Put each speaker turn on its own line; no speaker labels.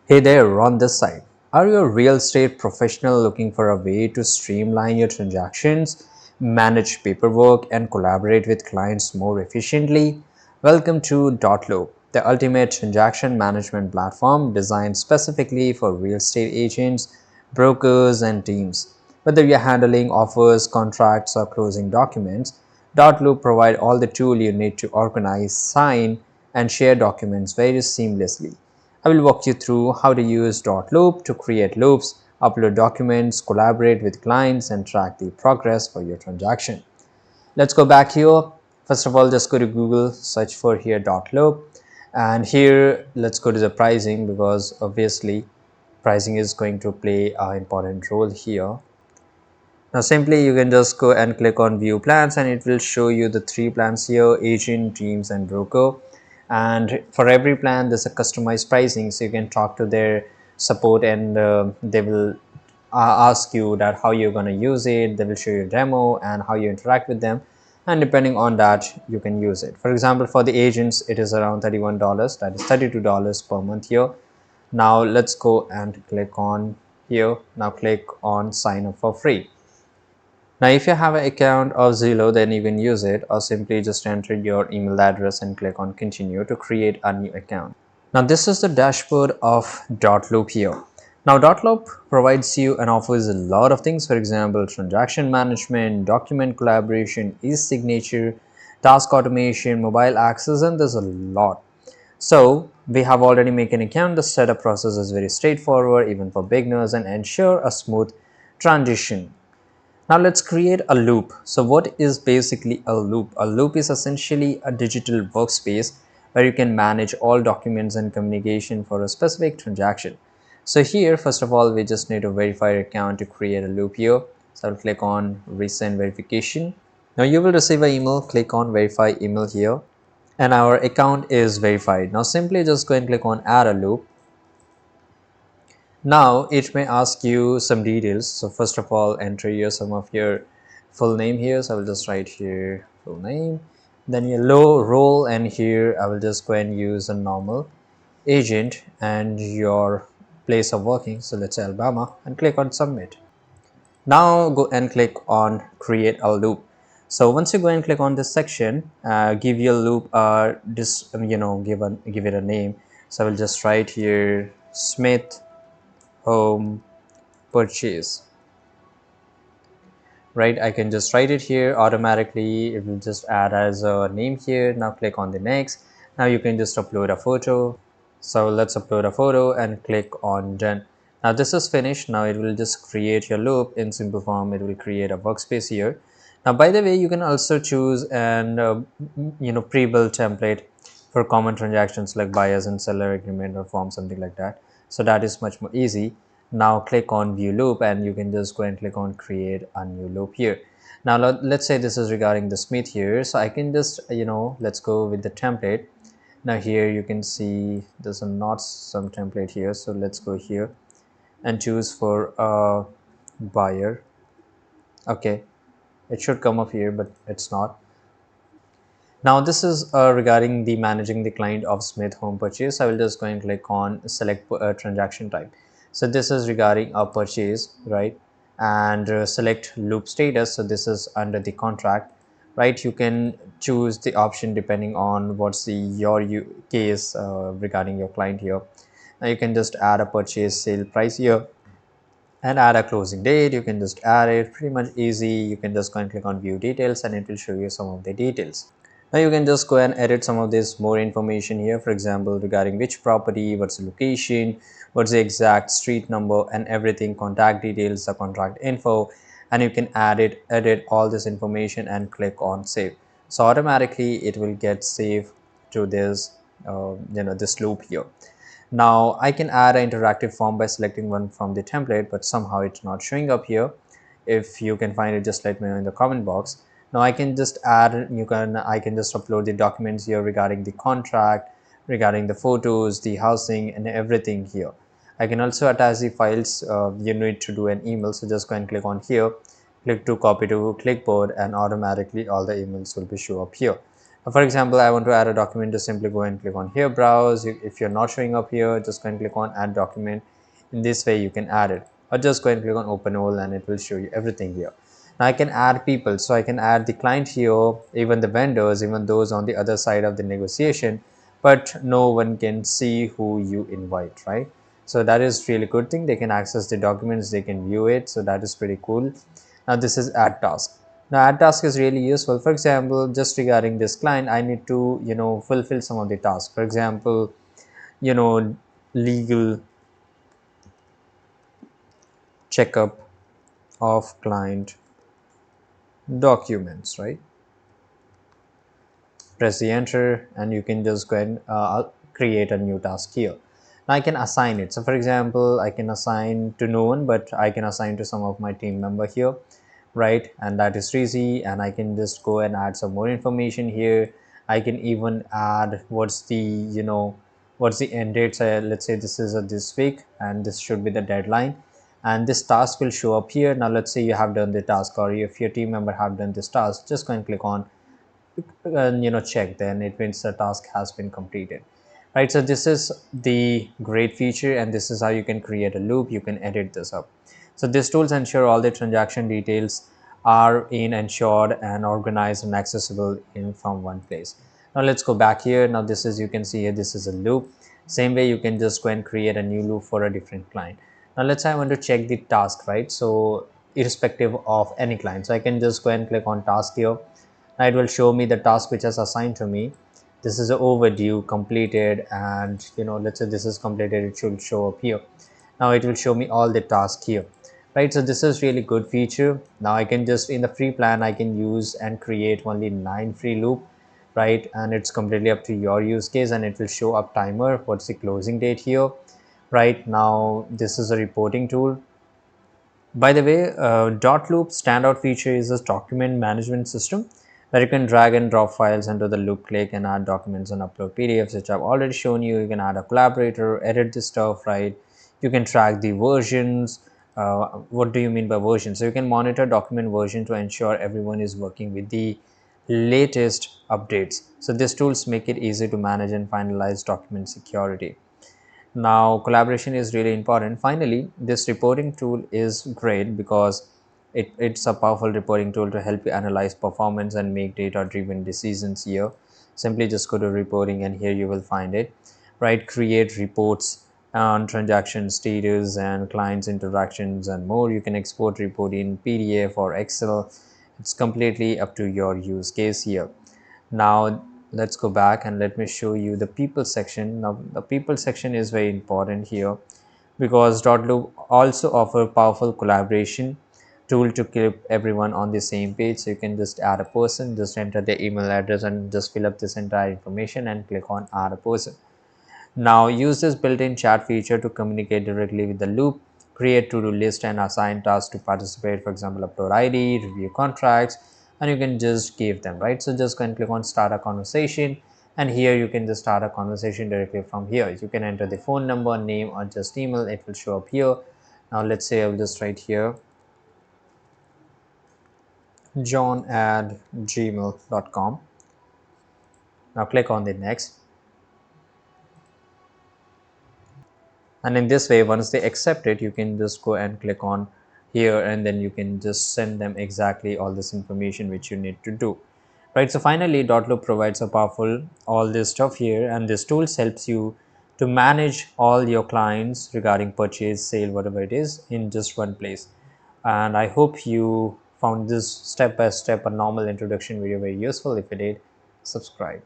Hey there, on this side. Are you a real estate professional looking for a way to streamline your transactions, manage paperwork, and collaborate with clients more efficiently? Welcome to Dotloop, the ultimate transaction management platform designed specifically for real estate agents, brokers, and teams. Whether you're handling offers, contracts, or closing documents, Dotloop provide all the tool you need to organize, sign, and share documents very seamlessly. I will walk you through how to use Dotloop to create loops, upload documents, collaborate with clients, and track the progress for your transaction. Let's go back here. First of all, just go to Google, search for here Dotloop, and here let's go to the pricing because obviously pricing is going to play an important role here. Now simply you can just go and click on view plans and it will show you the three plans here: agent, teams, and broker. And for every plan there's a customized pricing, so you can talk to their support and they will ask you that how you're going to use it. They will show you a demo and how you interact with them, and depending on that you can use it. For example, for the agents it is around $31, that is $32 per month here. Now let's go and click on here. Now click on sign up for free. Now, if you have an account of Zillow, then you can use it, or simply just enter your email address and click on continue to create a new account. Now, this is the dashboard of Dotloop here. Now, Dotloop provides you and offers a lot of things. For example, transaction management, document collaboration, e-signature, task automation, mobile access, and there's a lot. So we have already made an account. The setup process is very straightforward, even for beginners, and ensure a smooth transition. Now let's create a loop. So what is basically a loop? A loop is essentially a digital workspace where you can manage all documents and communication for a specific transaction. So here, first of all, we just need to verify your account to create a loop here. So I'll click on resend verification. Now you will receive an email. Click on verify email here and our account is verified. Now simply just go and click on add a loop. Now it may ask you some details. So first of all, enter your some of your full name here. So I will just write here full name, then your low role, and here I will just go and use a normal agent and your place of working. So let's say Alabama, and click on submit. Now go and click on create a loop. So once you go and click on this section, give your loop give it a name. So I will just write here Smith home purchase. Right, I can just write it here automatically. It will just add as a name here. Now click on the next. Now you can just upload a photo. So let's upload a photo and click on done. Now this is finished. Now it will just create your loop in simple form. It will create a workspace here. Now by the way, you can also choose an pre-built template for common transactions like buyers and seller agreement or form, something like that. So that is much more easy. Now click on view loop and you can just go and click on create a new loop here. Now let's say this is regarding the Smith here, so I can just let's go with the template. Now here you can see there's a not some template here, so let's go here and choose for a buyer. Okay, it should come up here but it's not. Now this is regarding the managing the client of Smith home purchase. I will just go and click on select transaction type. So this is regarding a purchase, right? And select loop status. So this is under the contract, right? You can choose the option depending on what's the your case regarding your client here. Now you can just add a purchase sale price here and add a closing date. You can just add it, pretty much easy. You can just go and click on view details and it will show you some of the details. Now you can just go and edit some of this more information here, for example regarding which property, what's the location, what's the exact street number, and everything, contact details, the contract info, and you can edit all this information and click on save. So automatically it will get saved to this this loop here. Now I can add an interactive form by selecting one from the template, but somehow it's not showing up here. If you can find it, just let me know in the comment box. Now I can just add, I can just upload the documents here regarding the contract, regarding the photos, the housing, and everything here. I can also attach the files. You need to do an email, so just go and click on here, click to copy to clipboard, and automatically all the emails will be show up here. For example, I want to add a document, just simply go and click on here, browse. If you're not showing up here, just go and click on add document. In this way, you can add it, or just go and click on open all and it will show you everything here. Now I can add people, so I can add the client here, even the vendors, even those on the other side of the negotiation, but no one can see who you invite, right? So that is really good thing. They can access the documents, they can view it, so that is pretty cool. Now this is add task. Now add task is really useful. For example, just regarding this client, I need to fulfill some of the tasks. For example, you know legal checkup of client documents, right? Press the enter and you can just go and create a new task here. Now I can assign it. So for example, I can assign to no one, but I can assign to some of my team member here, right? And that is easy, and I can just go and add some more information here. I can even add what's the end date. So let's say this is this week and this should be the deadline, and this task will show up here. Now let's say you have done the task, or if your team member have done this task, just go and click on and check, then it means the task has been completed, right? So this is the great feature, and this is how you can create a loop. You can edit this up. So these tools ensure all the transaction details are in ensured and organized and accessible in from one place. Now let's go back here. Now this is, you can see here, this is a loop. Same way you can just go and create a new loop for a different client. Now let's say I want to check the task, right? So irrespective of any client, so I can just go and click on task here. Now it will show me the task which is assigned to me. This is overdue, completed, and let's say this is completed, it should show up here. Now it will show me all the tasks here, right? So this is really good feature. Now I can just, in the free plan, I can use and create only 9 free loop, right? And it's completely up to your use case, and it will show up timer, what's the closing date here. Right now this is a reporting tool. By the way, Dotloop standout feature is a document management system where you can drag and drop files into the loop, click and add documents and upload PDFs, which I've already shown you. You can add a collaborator, edit the stuff, right? You can track the versions. What do you mean by version? So you can monitor document version to ensure everyone is working with the latest updates. So these tools make it easy to manage and finalize document security. Now collaboration is really important. Finally, this reporting tool is great because it's a powerful reporting tool to help you analyze performance and make data driven decisions here. Simply just go to reporting and here you will find it, right? Create reports on transaction status and clients interactions and more. You can export report in PDF or Excel. It's completely up to your use case here. Now let's go back and let me show you the people section. Now the people section is very important here because Dotloop also offer powerful collaboration tool to keep everyone on the same page. So you can just add a person, just enter their email address and just fill up this entire information and click on add a person. Now use this built-in chat feature to communicate directly with the loop, create to-do list and assign tasks to participate, for example, upload ID, review contracts, and you can just give them, right? So just go and click on start a conversation, and here you can just start a conversation directly from here. You can enter the phone number, name, or just email, it will show up here. Now let's say I'll just write here john@gmail.com. Now click on the next. And in this way, once they accept it, you can just go and click on here, and then you can just send them exactly all this information which you need to do, right? So finally, Dotloop provides a powerful all this stuff here, and this tools helps you to manage all your clients regarding purchase, sale, whatever it is, in just one place. And I hope you found this step by step a normal introduction video very useful. If you did, subscribe.